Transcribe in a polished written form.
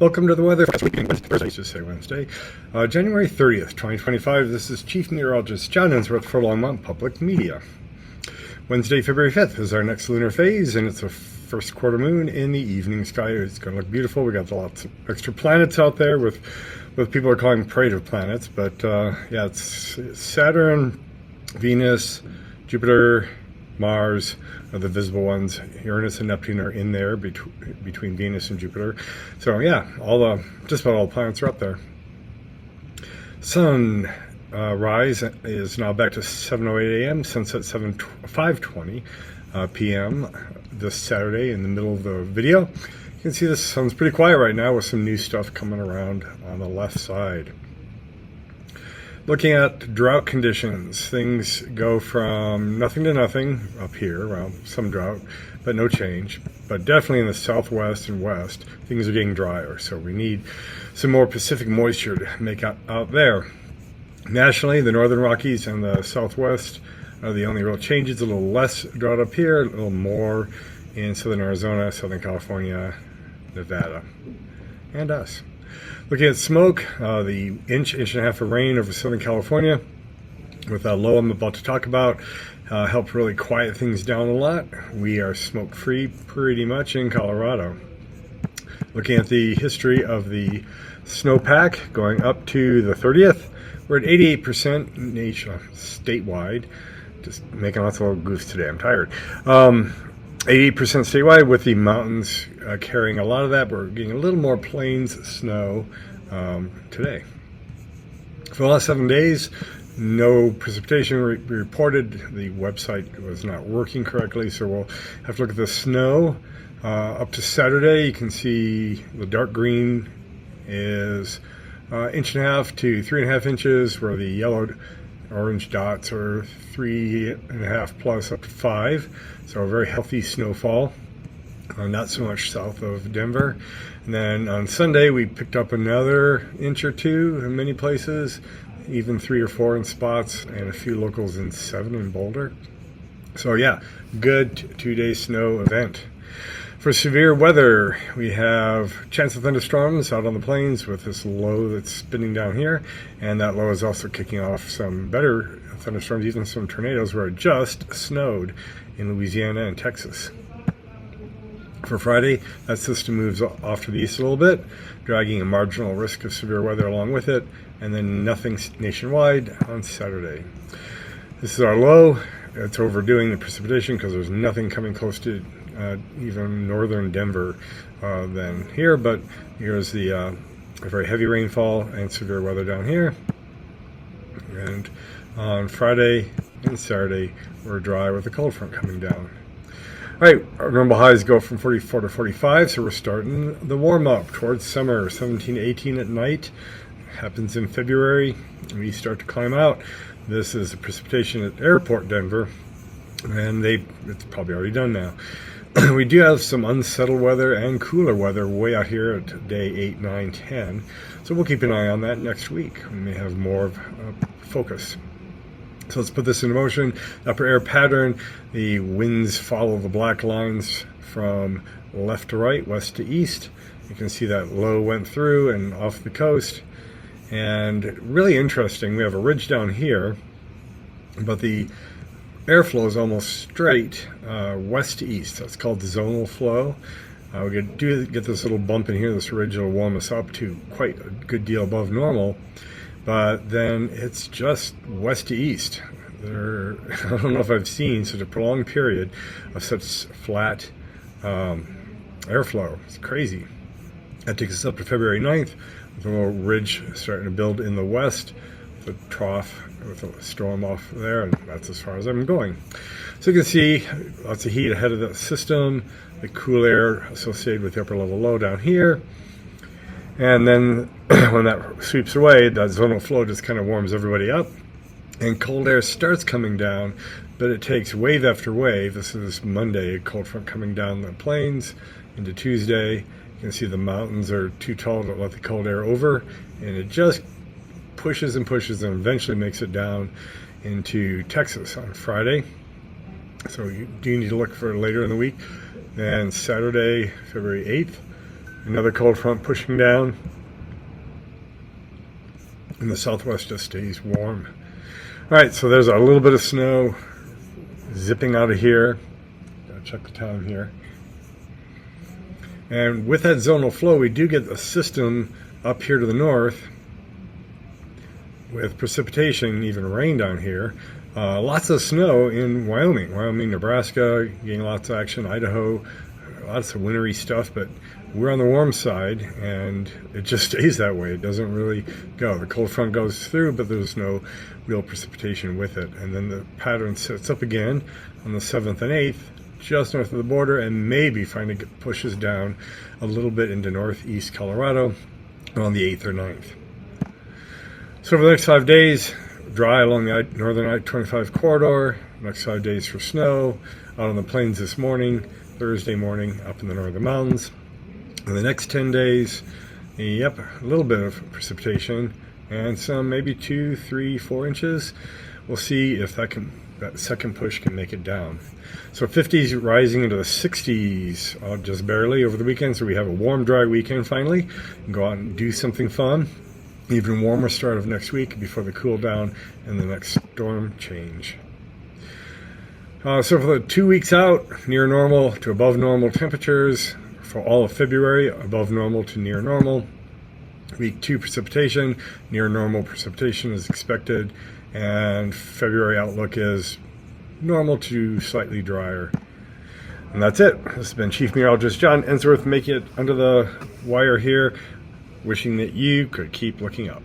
Welcome to the weather for Thursday, just say Wednesday, January 30th, 2025. This is Chief Meteorologist John Ensworth for Longmont Public Media. Wednesday, February 5th is our next lunar phase, and it's a first quarter moon in the evening sky. It's going to look beautiful. We got lots of extra planets out there with people are calling parade planets, but yeah, it's Saturn, Venus, Jupiter, Mars are the visible ones. Uranus and Neptune are in there between Venus and Jupiter. So yeah, just about all the planets are up there. Sun rise is now back to 7:08 a.m. Sunset 5:20 p.m. this Saturday in the middle of the video. You can see the sun's pretty quiet right now with some new stuff coming around on the left side. Looking at drought conditions, things go from nothing to nothing up here. Well, some drought, but no change. But definitely in the southwest and west, things are getting drier. So we need some more Pacific moisture to make out there. Nationally, the northern Rockies and the southwest are the only real changes. A little less drought up here, a little more in southern Arizona, southern California, Nevada, and us. Looking at smoke, the inch and a half of rain over Southern California with that low I'm about to talk about helped really quiet things down a lot. We are smoke free pretty much in Colorado. Looking at the history of the snowpack going up to the 30th, we're at 88% statewide. Just making lots of little goofs today, I'm tired. 88% statewide, with the mountains carrying a lot of that. We're getting a little more plains snow today. For the last 7 days, no precipitation reported. The website was not working correctly, so we'll have to look at the snow. Up to Saturday, you can see the dark green is 1.5 to 3.5 inches, where the yellow orange dots are 3.5 plus up to 5. So a very healthy snowfall, not so much south of Denver. And then on Sunday, we picked up another inch or two in many places, even 3 or 4 in spots, and a few locals in 7 in Boulder. So yeah, good 2-day snow event. For severe weather, we have chance of thunderstorms out on the plains with this low that's spinning down here, and that low is also kicking off some better thunderstorms, even some tornadoes where it just snowed in Louisiana and Texas. For Friday, that system moves off to the east a little bit, dragging a marginal risk of severe weather along with it, and then nothing nationwide on Saturday. This is our low. It's overdoing the precipitation because there's nothing coming close to even northern Denver than here, but here's the very heavy rainfall and severe weather down here. And on Friday and Saturday, we're dry with a cold front coming down. All right, our normal highs go from 44 to 45, so we're starting the warm-up towards summer. 17 to 18 at night. Happens in February. We start to climb out. This is the precipitation at Airport Denver, and it's probably already done now. We do have some unsettled weather and cooler weather way out here at day 8, 9, 10. So we'll keep an eye on that next week. We may have more of focus. So let's put this into motion. Upper air pattern, the winds follow the black lines from left to right, west to east. You can see that low went through and off the coast. And really interesting, we have a ridge down here, but the airflow is almost straight west to east. That's called the zonal flow. We do get this little bump in here. This ridge will warm us up to quite a good deal above normal. But then it's just west to east. I don't know if I've seen such a prolonged period of such flat airflow. It's crazy. That takes us up to February 9th, with a little ridge starting to build in the west, the trough with a storm off there, and that's as far as I'm going. So you can see lots of heat ahead of the system, the cool air associated with the upper level low down here. And then when that sweeps away, that zonal flow just kind of warms everybody up, and cold air starts coming down, but it takes wave after wave. This is Monday, a cold front coming down the plains into Tuesday. You can see the mountains are too tall to let the cold air over, and it just pushes and pushes and eventually makes it down into Texas on Friday. So you do need to look for later in the week. Then Saturday, February 8th, Another cold front pushing down. And the southwest just stays warm. All right, so there's a little bit of snow zipping out of here. Gotta check the time here. And with that zonal flow, we do get a system up here to the north with precipitation, even rain down here. Lots of snow in Wyoming, Nebraska, getting lots of action, Idaho, lots of wintry stuff, but we're on the warm side, and it just stays that way. It doesn't really go. The cold front goes through, but there's no real precipitation with it. And then the pattern sets up again on the 7th and 8th, just north of the border, and maybe finally pushes down a little bit into northeast Colorado on the 8th or 9th. So for the next 5 days, dry along the northern I-25 corridor. Next 5 days for snow out on the plains this morning, Thursday morning up in the northern mountains. In the next 10 days, yep, a little bit of precipitation and some maybe 2, 3, 4 inches. We'll see if that second push can make it down. So 50s rising into the 60s just barely over the weekend. So we have a warm, dry weekend finally. Go out and do something fun. Even warmer start of next week before the cool down and the next storm change. So for the 2 weeks out, near normal to above normal temperatures. For all of February, above normal to near normal. Week 2 precipitation, near normal precipitation is expected, and February outlook is normal to slightly drier. And that's it. This has been Chief Meteorologist John Ensworth making it under the wire here, wishing that you could keep looking up.